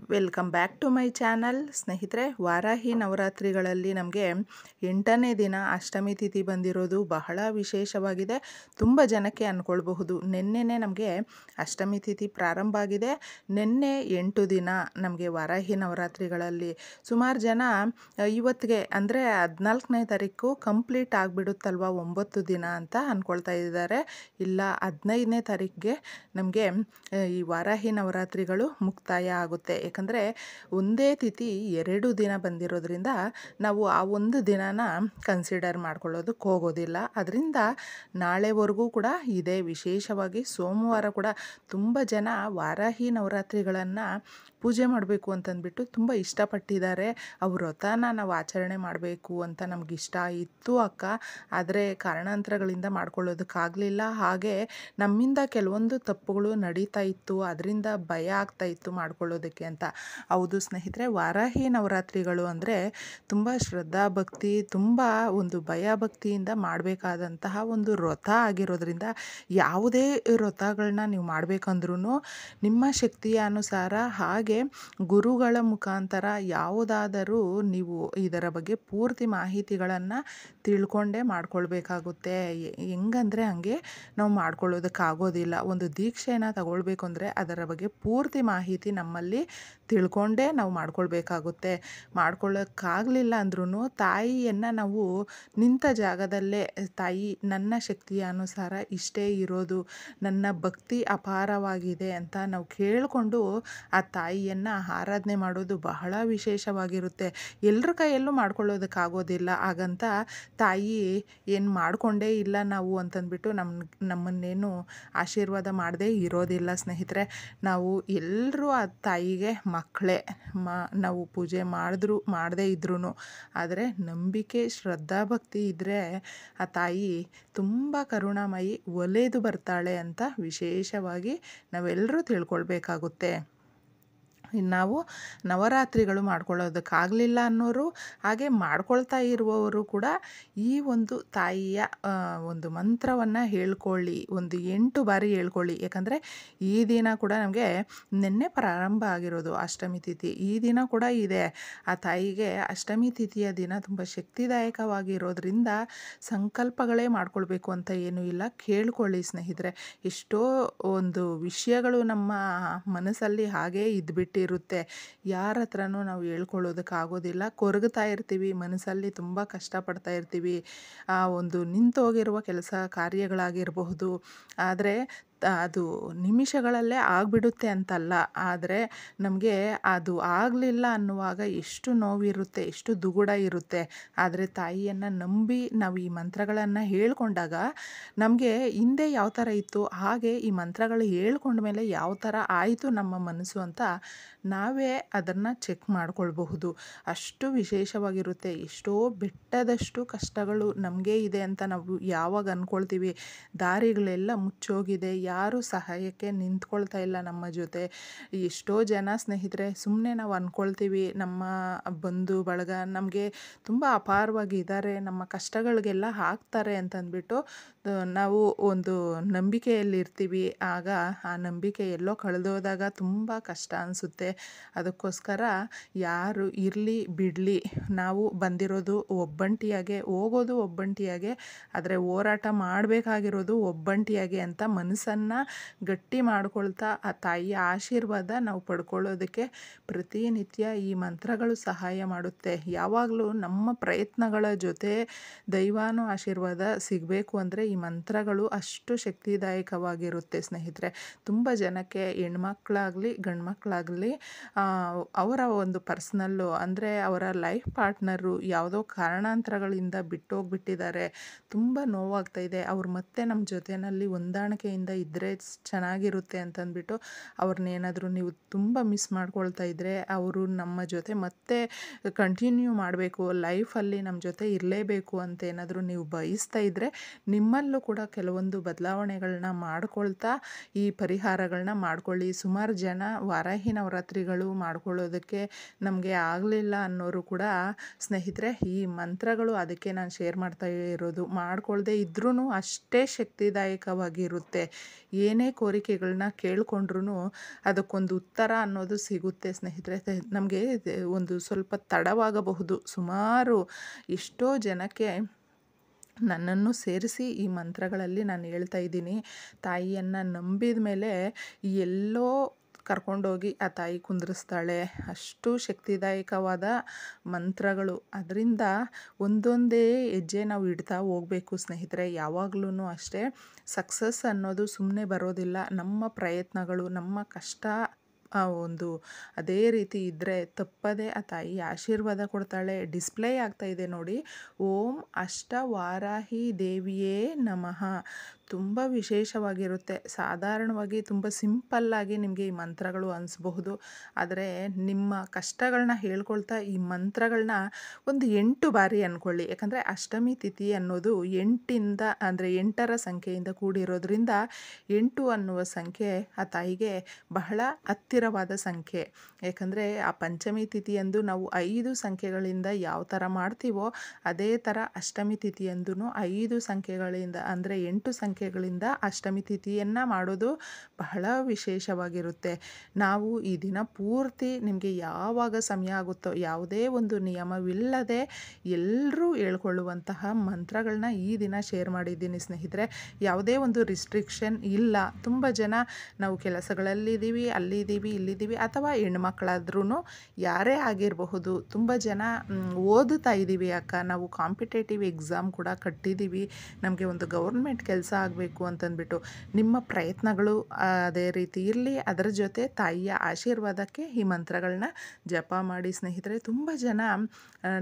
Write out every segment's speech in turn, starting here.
Welcome back to my channel. ಸ್ನೇಹಿತರೆ, ವಾರಾಹಿ ನವರಾತ್ರಿಗಳಲ್ಲಿ ನಮಗೆ 8ನೇ ದಿನ ಅಷ್ಟಮಿ ತಿಥಿ ಬಂದಿರೋದು ಬಹಳ ವಿಶೇಷವಾಗಿದೆ. ತುಂಬ ಜನಕ್ಕೆ ಅಂದ್ಕೊಳ್ಬಹುದು, ನಿನ್ನೆನೇ ನಮಗೆ ಅಷ್ಟಮಿ ತಿಥಿ ಪ್ರಾರಂಭ ಆಗಿದೆ, ನಿನ್ನೆ 8 ದಿನ ನಮಗೆ ವಾರಾಹಿ ನವರಾತ್ರಿಗಳಲ್ಲಿ. ಸುಮಾರು ಜನ ಇವತ್ತಿಗೆ ಅಂದರೆ 14ನೇ ತಾರೀಕು ಕಂಪ್ಲೀಟ್ ಆಗಿಬಿಡುತ್ತಲ್ವ 9 ದಿನ ಅಂತ ಅಂದ್ಕೊಳ್ತಾ ಇದ್ದಾರೆ. ಇಲ್ಲ, 15ನೇ ತಾರೀಕಿಗೆ ನಮಗೆ ಈ ವಾರಾಹಿ ನವರಾತ್ರಿಗಳು ಮುಕ್ತಾಯ ಆಗುತ್ತೆ. ಯಾಕಂದರೆ ಒಂದೇ ತಿಥಿ 2 ದಿನ ಬಂದಿರೋದ್ರಿಂದ ನಾವು ಆ ಒಂದು ದಿನನ ಕನ್ಸಿಡರ್ ಮಾಡ್ಕೊಳ್ಳೋದಕ್ಕೆ ಹೋಗೋದಿಲ್ಲ. ಅದರಿಂದ ನಾಳೆವರೆಗೂ ಕೂಡ ಇದೆ. ವಿಶೇಷವಾಗಿ ಸೋಮವಾರ ಕೂಡ ತುಂಬ ಜನ ವಾರಾಹಿ ನವರಾತ್ರಿಗಳನ್ನು ಪೂಜೆ ಮಾಡಬೇಕು ಅಂತಂದ್ಬಿಟ್ಟು ತುಂಬ ಇಷ್ಟಪಟ್ಟಿದ್ದಾರೆ. ಅವ್ರ ವ್ರತನ ನಾವು ಆಚರಣೆ ಮಾಡಬೇಕು ಅಂತ ನಮಗಿಷ್ಟ ಇತ್ತು ಅಕ್ಕ, ಆದರೆ ಕಾರಣಾಂತರಗಳಿಂದ ಮಾಡ್ಕೊಳ್ಳೋದಕ್ಕಾಗಲಿಲ್ಲ. ಹಾಗೆ ನಮ್ಮಿಂದ ಕೆಲವೊಂದು ತಪ್ಪುಗಳು ನಡೀತಾ ಇತ್ತು, ಅದರಿಂದ ಭಯ ಆಗ್ತಾ ಇತ್ತು ಮಾಡ್ಕೊಳ್ಳೋದಕ್ಕೆ ಅಂತ. ಹೌದು ಸ್ನೇಹಿತರೆ, ವಾರಾಹಿ ನವರಾತ್ರಿಗಳು ಅಂದರೆ ತುಂಬ ಶ್ರದ್ಧಾ ಭಕ್ತಿ, ತುಂಬ ಒಂದು ಭಯ ಭಕ್ತಿಯಿಂದ ಮಾಡಬೇಕಾದಂತಹ ಒಂದು ವ್ರತ ಆಗಿರೋದ್ರಿಂದ ಯಾವುದೇ ವ್ರತಗಳನ್ನ ನೀವು ಮಾಡಬೇಕಂದ್ರೂ ನಿಮ್ಮ ಶಕ್ತಿಯ ಅನುಸಾರ ಹಾಗೆ ಗುರುಗಳ ಮುಖಾಂತರ ಯಾವುದಾದರೂ ನೀವು ಇದರ ಬಗ್ಗೆ ಪೂರ್ತಿ ಮಾಹಿತಿಗಳನ್ನು ತಿಳ್ಕೊಂಡೇ ಮಾಡ್ಕೊಳ್ಬೇಕಾಗುತ್ತೆ. ಹೆಂಗಂದರೆ ಹಂಗೆ ನಾವು ಮಾಡ್ಕೊಳ್ಳೋದಕ್ಕಾಗೋದಿಲ್ಲ. ಒಂದು ದೀಕ್ಷೆನ ತಗೊಳ್ಬೇಕು ಅಂದರೆ ಅದರ ಬಗ್ಗೆ ಪೂರ್ತಿ ಮಾಹಿತಿ ನಮ್ಮಲ್ಲಿ ತಿಳ್ಕೊಂಡೇ ನಾವು ಮಾಡ್ಕೊಳ್ಬೇಕಾಗುತ್ತೆ. ಮಾಡ್ಕೊಳ್ಳೋಕ್ಕಾಗಲಿಲ್ಲ ಅಂದ್ರೂ ತಾಯಿಯನ್ನು ನಾವು ನಿಂತ ಜಾಗದಲ್ಲೇ, ತಾಯಿ ನನ್ನ ಶಕ್ತಿಯ ಅನುಸಾರ ಇಷ್ಟೇ ಇರೋದು, ನನ್ನ ಭಕ್ತಿ ಅಪಾರವಾಗಿದೆ ಅಂತ ನಾವು ಕೇಳಿಕೊಂಡು ಆ ತಾಯಿಯನ್ನು ಆರಾಧನೆ ಮಾಡೋದು ಬಹಳ ವಿಶೇಷವಾಗಿರುತ್ತೆ. ಎಲ್ಲರ ಕೈಯಲ್ಲೂ ಮಾಡ್ಕೊಳ್ಳೋದಕ್ಕಾಗೋದಿಲ್ಲ. ಹಾಗಂತ ತಾಯಿ ಏನು ಮಾಡಿಕೊಂಡೇ ಇಲ್ಲ ನಾವು ಅಂತಂದ್ಬಿಟ್ಟು ನಮ್ಮನ್ನೇನು ಆಶೀರ್ವಾದ ಮಾಡದೇ ಇರೋದಿಲ್ಲ ಸ್ನೇಹಿತರೆ. ನಾವು ಎಲ್ಲರೂ ಆ ತಾಯಿಗೆ ಮಕ್ಕಳೇ. ನಾವು ಪೂಜೆ ಮಾಡಿದ್ರು ಮಾಡದೇ ಇದ್ರೂ, ಆದರೆ ನಂಬಿಕೆ ಶ್ರದ್ಧಾ ಭಕ್ತಿ ಇದ್ದರೆ ಆ ತಾಯಿ ತುಂಬ ಕರುಣಾಮಯಿ, ಒಲೆದು ಬರ್ತಾಳೆ ಅಂತ ವಿಶೇಷವಾಗಿ ನಾವೆಲ್ಲರೂ ತಿಳ್ಕೊಳ್ಬೇಕಾಗುತ್ತೆ. ನಾವು ನವರಾತ್ರಿಗಳು ಮಾಡ್ಕೊಳ್ಳೋದಕ್ಕಾಗಲಿಲ್ಲ ಅನ್ನೋರು, ಹಾಗೆ ಮಾಡ್ಕೊಳ್ತಾ ಇರುವವರು ಕೂಡ ಈ ಒಂದು ತಾಯಿಯ ಒಂದು ಮಂತ್ರವನ್ನು ಹೇಳ್ಕೊಳ್ಳಿ, ಒಂದು 8 ಬಾರಿ ಹೇಳ್ಕೊಳ್ಳಿ. ಯಾಕಂದರೆ ಈ ದಿನ ಕೂಡ ನಮಗೆ ನಿನ್ನೆ ಪ್ರಾರಂಭ ಆಗಿರೋದು ಅಷ್ಟಮಿ ತಿಥಿ, ಈ ದಿನ ಕೂಡ ಇದೆ. ಆ ತಾಯಿಗೆ ಅಷ್ಟಮಿ ತಿಥಿಯ ದಿನ ತುಂಬ ಶಕ್ತಿದಾಯಕವಾಗಿರೋದ್ರಿಂದ ಸಂಕಲ್ಪಗಳೇ ಮಾಡ್ಕೊಳ್ಬೇಕು ಅಂತ ಏನೂ ಇಲ್ಲ, ಕೇಳ್ಕೊಳ್ಳಿ ಸ್ನೇಹಿತರೆ. ಎಷ್ಟೋ ಒಂದು ವಿಷಯಗಳು ನಮ್ಮ ಮನಸ್ಸಲ್ಲಿ ಹಾಗೇ ಇದ್ಬಿಟ್ಟಿರುತ್ತೆ, ಯಾರ ಹತ್ರನೂ ನಾವು ಹೇಳ್ಕೊಳ್ಳೋದಕ್ಕಾಗೋದಿಲ್ಲ. ಕೊರಗ್ತಾ ಇರ್ತೀವಿ, ಮನಸ್ಸಲ್ಲಿ ತುಂಬ ಕಷ್ಟಪಡ್ತಾ ಇರ್ತೀವಿ. ಆ ಒಂದು ನಿಂತೋಗಿರುವ ಕೆಲಸ ಕಾರ್ಯಗಳಾಗಿರಬಹುದು, ಆದರೆ ಅದು ನಿಮಿಷಗಳಲ್ಲೇ ಆಗಿಬಿಡುತ್ತೆ ಅಂತಲ್ಲ, ಆದರೆ ನಮಗೆ ಅದು ಆಗಲಿಲ್ಲ ಅನ್ನುವಾಗ ಎಷ್ಟು ನೋವಿರುತ್ತೆ, ಎಷ್ಟು ದುಗುಡ ಇರುತ್ತೆ. ಆದರೆ ತಾಯಿಯನ್ನು ನಂಬಿ ನಾವು ಈ ಮಂತ್ರಗಳನ್ನು ಹೇಳ್ಕೊಂಡಾಗ ನಮಗೆ ಹಿಂದೆ ಯಾವ ಥರ ಇತ್ತು ಹಾಗೆ ಈ ಮಂತ್ರಗಳು ಹೇಳ್ಕೊಂಡ ಮೇಲೆ ಯಾವ ಥರ ಆಯಿತು ನಮ್ಮ ಮನಸ್ಸು ಅಂತ ನಾವೇ ಅದನ್ನು ಚೆಕ್ ಮಾಡ್ಕೊಳ್ಬಹುದು. ಅಷ್ಟು ವಿಶೇಷವಾಗಿರುತ್ತೆ. ಎಷ್ಟೋ ಬೆಟ್ಟದಷ್ಟು ಕಷ್ಟಗಳು ನಮಗೆ ಇದೆ ಅಂತ ನಾವು ಯಾವಾಗ ಅಂದ್ಕೊಳ್ತೀವಿ, ದಾರಿಗಳೆಲ್ಲ ಮುಚ್ಚೋಗಿದೆ, ಯಾರೂ ಸಹಾಯಕ್ಕೆ ನಿಂತ್ಕೊಳ್ತಾ ಇಲ್ಲ ನಮ್ಮ ಜೊತೆ. ಎಷ್ಟೋ ಜನ ಸ್ನೇಹಿತರೆ ಸುಮ್ಮನೆ ನಾವು ಅಂದ್ಕೊಳ್ತೀವಿ ನಮ್ಮ ಬಂಧು ಬಳಗ ನಮಗೆ ತುಂಬ ಅಪಾರವಾಗಿದ್ದಾರೆ, ನಮ್ಮ ಕಷ್ಟಗಳಿಗೆಲ್ಲ ಹಾಕ್ತಾರೆ ಅಂತಂದ್ಬಿಟ್ಟು ನಾವು ಒಂದು ನಂಬಿಕೆಯಲ್ಲಿರ್ತೀವಿ. ಆಗ ಆ ನಂಬಿಕೆ ಎಲ್ಲೋ ಕಳೆದೋದಾಗ ತುಂಬ ಕಷ್ಟ ಅನಿಸುತ್ತೆ. ಅದಕ್ಕೋಸ್ಕರ ಯಾರು ಇರಲಿ ಬಿಡಲಿ, ನಾವು ಬಂದಿರೋದು ಒಬ್ಬಂಟಿಯಾಗೆ, ಹೋಗೋದು ಒಬ್ಬಂಟಿಯಾಗೆ, ಆದರೆ ಹೋರಾಟ ಮಾಡಬೇಕಾಗಿರೋದು ಒಬ್ಬಂಟಿಯಾಗೆ ಅಂತ ಮನಸ್ಸನ್ನು ಗಟ್ಟಿ ಮಾಡ್ಕೊಳ್ತಾ ಆ ತಾಯಿಯ ಆಶೀರ್ವಾದ ನಾವು ಪಡ್ಕೊಳ್ಳೋದಕ್ಕೆ ಪ್ರತಿನಿತ್ಯ ಈ ಮಂತ್ರಗಳು ಸಹಾಯ ಮಾಡುತ್ತೆ. ಯಾವಾಗಲೂ ನಮ್ಮ ಪ್ರಯತ್ನಗಳ ಜೊತೆ ದೈವಾನು ಆಶೀರ್ವಾದ ಸಿಗಬೇಕು ಅಂದರೆ ಈ ಮಂತ್ರಗಳು ಅಷ್ಟು ಶಕ್ತಿದಾಯಕವಾಗಿರುತ್ತೆ ಸ್ನೇಹಿತರೆ. ತುಂಬ ಜನಕ್ಕೆ ಹೆಣ್ಮಕ್ಳಾಗಲಿ ಗಂಡು ಮಕ್ಕಳಾಗಲಿ ಅವರ ಒಂದು ಪರ್ಸ್ನಲ್ಲು ಅಂದರೆ ಅವರ ಲೈಫ್ ಪಾರ್ಟ್ನರು ಯಾವುದೋ ಕಾರಣಾಂತರಗಳಿಂದ ಬಿಟ್ಟೋಗ್ಬಿಟ್ಟಿದ್ದಾರೆ, ತುಂಬ ನೋವಾಗ್ತಾ ಇದೆ, ಅವ್ರು ಮತ್ತೆ ನಮ್ಮ ಜೊತೆಯಲ್ಲಿ ಹೊಂದಾಣಿಕೆಯಿಂದ ಇದ್ದರೆ ಚೆನ್ನಾಗಿರುತ್ತೆ ಅಂತಂದ್ಬಿಟ್ಟು ಅವ್ರನ್ನೇನಾದರೂ ನೀವು ತುಂಬ ಮಿಸ್ ಮಾಡ್ಕೊಳ್ತಾ ಇದ್ದರೆ, ಅವರು ನಮ್ಮ ಜೊತೆ ಮತ್ತೆ ಕಂಟಿನ್ಯೂ ಮಾಡಬೇಕು, ಲೈಫಲ್ಲಿ ನಮ್ಮ ಜೊತೆ ಇರಲೇಬೇಕು ಅಂತ ಏನಾದರೂ ನೀವು ಬಯಸ್ತಾ ಇದ್ದರೆ ನಿಮ್ಮಲ್ಲೂ ಕೂಡ ಕೆಲವೊಂದು ಬದಲಾವಣೆಗಳನ್ನ ಮಾಡ್ಕೊಳ್ತಾ ಈ ಪರಿಹಾರಗಳನ್ನ ಮಾಡ್ಕೊಳ್ಳಿ. ಸುಮಾರು ಜನ ವಾರಾಹಿ ನವರಾತ್ರಿಗಳು ಮಾಡ್ಕೊಳ್ಳೋದಕ್ಕೆ ನಮಗೆ ಆಗಲಿಲ್ಲ ಅನ್ನೋರು ಕೂಡ ಸ್ನೇಹಿತರೆ ಈ ಮಂತ್ರಗಳು ಅದಕ್ಕೆ ನಾನು ಶೇರ್ ಮಾಡ್ತಾ ಇರೋದು. ಮಾಡ್ಕೊಳ್ದೇ ಇದ್ರೂ ಅಷ್ಟೇ ಶಕ್ತಿದಾಯಕವಾಗಿರುತ್ತೆ. ಏನೇ ಕೋರಿಕೆಗಳನ್ನ ಕೇಳಿಕೊಂಡ್ರೂ ಅದಕ್ಕೊಂದು ಉತ್ತರ ಅನ್ನೋದು ಸಿಗುತ್ತೆ ಸ್ನೇಹಿತರೆ. ನಮಗೆ ಒಂದು ಸ್ವಲ್ಪ ತಡವಾಗಬಹುದು, ಸುಮಾರು ಎಷ್ಟೋ ಜನಕ್ಕೆ ನನ್ನನ್ನು ಸೇರಿಸಿ ಈ ಮಂತ್ರಗಳಲ್ಲಿ ನಾನು ಹೇಳ್ತಾ ಇದ್ದೀನಿ. ತಾಯಿಯನ್ನು ನಂಬಿದ ಮೇಲೆ ಎಲ್ಲೋ ಕರ್ಕೊಂಡೋಗಿ ಆ ತಾಯಿ ಕುಂದ್ರಿಸ್ತಾಳೆ. ಅಷ್ಟು ಶಕ್ತಿದಾಯಕವಾದ ಮಂತ್ರಗಳು. ಅದರಿಂದ ಒಂದೊಂದೇ ಹೆಜ್ಜೆ ನಾವು ಇಡ್ತಾ ಹೋಗಬೇಕು ಸ್ನೇಹಿತರೆ. ಯಾವಾಗ್ಲೂ ಅಷ್ಟೇ ಸಕ್ಸಸ್ ಅನ್ನೋದು ಸುಮ್ಮನೆ ಬರೋದಿಲ್ಲ. ನಮ್ಮ ಪ್ರಯತ್ನಗಳು, ನಮ್ಮ ಕಷ್ಟ ಒಂದು ಅದೇ ರೀತಿ ಇದ್ದರೆ ತಪ್ಪದೆ ಆ ತಾಯಿ ಆಶೀರ್ವಾದ ಕೊಡ್ತಾಳೆ. ಡಿಸ್ಪ್ಲೇ ಆಗ್ತಾ ಇದೆ ನೋಡಿ, ಓಂ ಅಷ್ಟವಾರಾಹಿ ದೇವಿಯೇ ನಮಃ. ತುಂಬ ವಿಶೇಷವಾಗಿರುತ್ತೆ. ಸಾಧಾರಣವಾಗಿ ತುಂಬ ಸಿಂಪಲ್ಲಾಗಿ ನಿಮಗೆ ಈ ಮಂತ್ರಗಳು ಅನಿಸ್ಬಹುದು. ಆದರೆ ನಿಮ್ಮ ಕಷ್ಟಗಳನ್ನ ಹೇಳ್ಕೊಳ್ತಾ ಈ ಮಂತ್ರಗಳನ್ನ ಒಂದು 8 ಬಾರಿ ಅಂದ್ಕೊಳ್ಳಿ. ಯಾಕಂದರೆ ಅಷ್ಟಮಿ ತಿಥಿ ಅನ್ನೋದು 8ಇಂದ ಅಂದರೆ 8ರ ಸಂಖ್ಯೆಯಿಂದ ಕೂಡಿರೋದ್ರಿಂದ 8 ಅನ್ನುವ ಸಂಖ್ಯೆ ಆ ತಾಯಿಗೆ ಬಹಳ ಹತ್ತಿರವಾದ ಸಂಖ್ಯೆ. ಯಾಕಂದರೆ ಆ ಪಂಚಮಿ ತಿಥಿಯಂದು ನಾವು 5 ಸಂಖ್ಯೆಗಳಿಂದ ಯಾವ ಥರ ಮಾಡ್ತೀವೋ ಅದೇ ಥರ ಅಷ್ಟಮಿ ತಿಥಿಯಂದೂ 5 ಸಂಖ್ಯೆಗಳಿಂದ ಅಂದರೆ 8 ಸಂಖ್ಯೆಗಳಿಂದ ಅಷ್ಟಮಿ ತಿಥಿಯನ್ನು ಮಾಡೋದು ಬಹಳ ವಿಶೇಷವಾಗಿರುತ್ತೆ. ನಾವು ಈ ದಿನ ಪೂರ್ತಿ ನಿಮಗೆ ಯಾವಾಗ ಸಮಯ ಆಗುತ್ತೋ ಯಾವುದೇ ಒಂದು ನಿಯಮವಿಲ್ಲದೆ ಎಲ್ಲರೂ ಹೇಳ್ಕೊಳ್ಳುವಂತಹ ಮಂತ್ರಗಳನ್ನ ಈ ದಿನ ಶೇರ್ ಮಾಡಿದ್ದೀನಿ ಸ್ನೇಹಿತರೆ. ಯಾವುದೇ ಒಂದು ರಿಸ್ಟ್ರಿಕ್ಷನ್ ಇಲ್ಲ. ತುಂಬ ಜನ ನಾವು ಕೆಲಸಗಳಲ್ಲಿದ್ದೀವಿ, ಅಲ್ಲಿದ್ದೀವಿ, ಇಲ್ಲಿದ್ದೀವಿ, ಅಥವಾ ಹೆಣ್ಮಕ್ಳಾದ್ರೂ ಯಾರೇ ಆಗಿರಬಹುದು. ತುಂಬ ಜನ ಓದುತ್ತಾ ಇದ್ದೀವಿ ಅಕ್ಕ, ನಾವು ಕಾಂಪಿಟೇಟಿವ್ ಎಕ್ಸಾಮ್ ಕೂಡ ಕಟ್ಟಿದ್ದೀವಿ, ನಮಗೆ ಒಂದು ಗೌರ್ಮೆಂಟ್ ಕೆಲಸ ಆಗಬೇಕು ಅಂತಂದ್ಬಿಟ್ಟು. ನಿಮ್ಮ ಪ್ರಯತ್ನಗಳು ಅದೇ ರೀತಿ ಇರಲಿ. ಅದರ ಜೊತೆ ತಾಯಿಯ ಆಶೀರ್ವಾದಕ್ಕೆ ಈ ಮಂತ್ರಗಳನ್ನ ಜಪ ಮಾಡಿ ಸ್ನೇಹಿತರೆ. ತುಂಬ ಜನ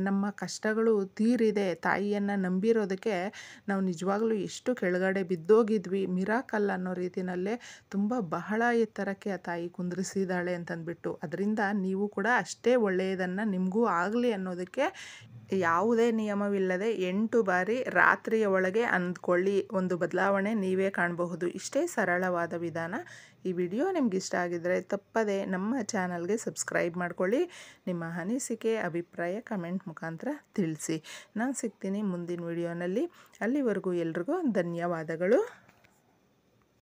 ನಮ್ಮ ಕಷ್ಟಗಳು ತೀರಿದೆ ತಾಯಿಯನ್ನು ನಂಬಿರೋದಕ್ಕೆ ನಾವು ನಿಜವಾಗ್ಲೂ ಎಷ್ಟು ಕೆಳಗಡೆ ಬಿದ್ದೋಗಿದ್ವಿ, ಮಿರಾಕಲ್ ಅನ್ನೋ ರೀತಿಯಲ್ಲೇ ತುಂಬ ಬಹಳ ಎತ್ತರಕ್ಕೆ ಆ ತಾಯಿ ಕುಂದ್ರಿಸಿದ್ದಾಳೆ ಅಂತಂದ್ಬಿಟ್ಟು. ಅದರಿಂದ ನೀವು ಕೂಡ ಅಷ್ಟೇ ಒಳ್ಳೆಯದನ್ನು ನಿಮಗೂ ಆಗಲಿ ಅನ್ನೋದಕ್ಕೆ ಯಾವುದೇ ನಿಯಮವಿಲ್ಲದೆ 8 ಬಾರಿ ರಾತ್ರಿಯ ಒಳಗೆ ಅಂದ್ಕೊಳ್ಳಿ. ಒಂದು ಬದಲಾವಣೆ ನೀವೇ ಕಾಣಬಹುದು. ಇಷ್ಟೇ ಸರಳವಾದ ವಿಧಾನ. ಈ ವಿಡಿಯೋ ನಿಮ್ಗೆ ಇಷ್ಟ ಆಗಿದ್ದರೆ ತಪ್ಪದೆ ನಮ್ಮ ಚಾನಲ್ಗೆ ಸಬ್ಸ್ಕ್ರೈಬ್ ಮಾಡ್ಕೊಳ್ಳಿ. ನಿಮ್ಮ ಅನಿಸಿಕೆ, ಅಭಿಪ್ರಾಯ ಕಮೆಂಟ್ ಮುಖಾಂತರ ತಿಳಿಸಿ. ನಾನು ಸಿಗ್ತೀನಿ ಮುಂದಿನ ವಿಡಿಯೋನಲ್ಲಿ. ಅಲ್ಲಿವರೆಗೂ ಎಲ್ರಿಗೂ ಧನ್ಯವಾದಗಳು.